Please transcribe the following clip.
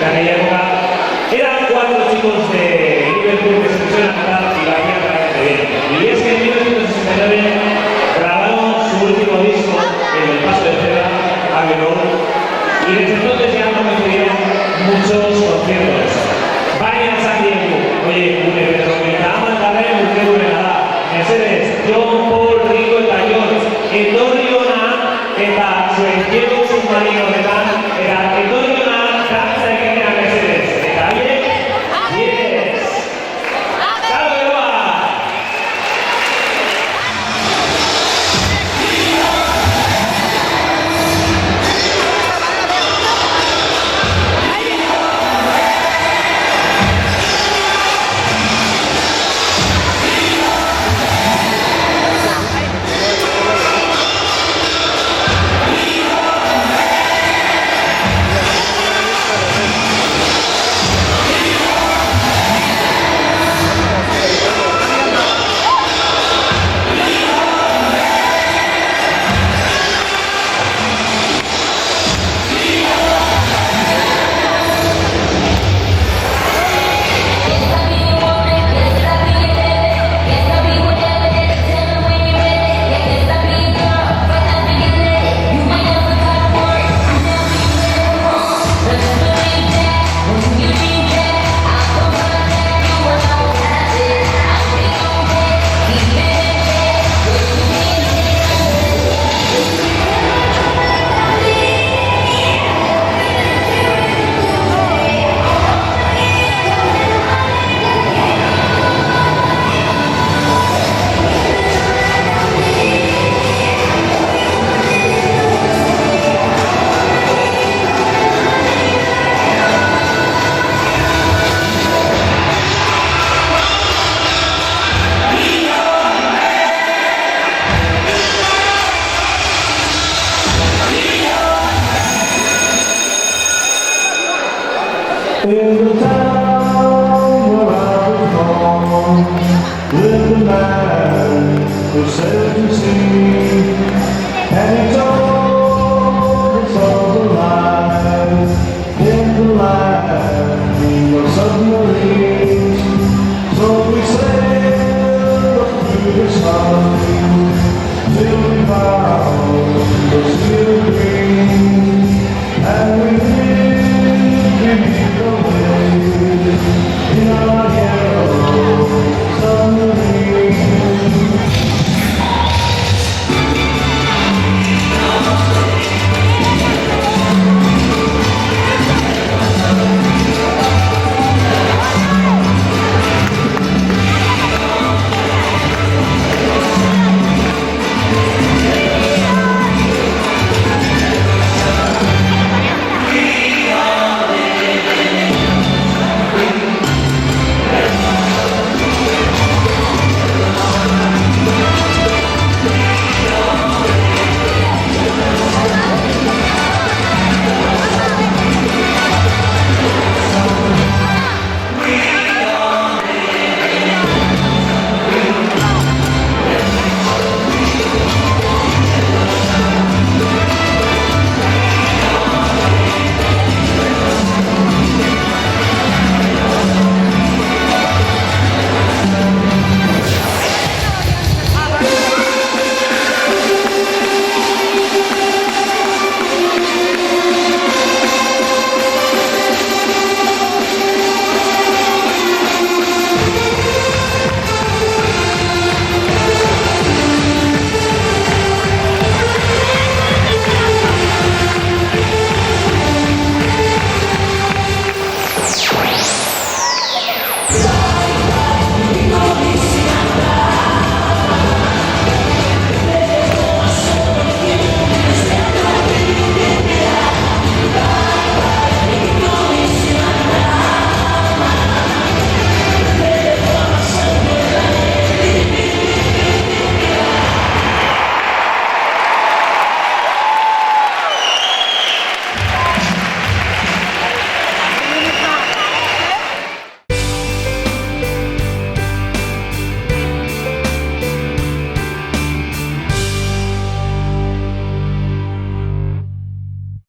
de aquella época. Eran 4 chicos de Liverpool que se pusieron a cantar y la hacían realmente bien. Y es que en 1969 grabaron su último disco, en el Paso de Cebra, Abbey Road, y desde entonces ya no recibieron muchos conciertos. Vayan a San Diego, oye, un evento que te aman la red, un que nada. Mercedes, John Paul, Rico eta George, etorriona eta zuentzeko submarino honetan, eta etorriona dantza egitea Mercedes. Eta haiek, yes! Salve, Eva! In the town where I was born, lived a man who sailed to sea, and he told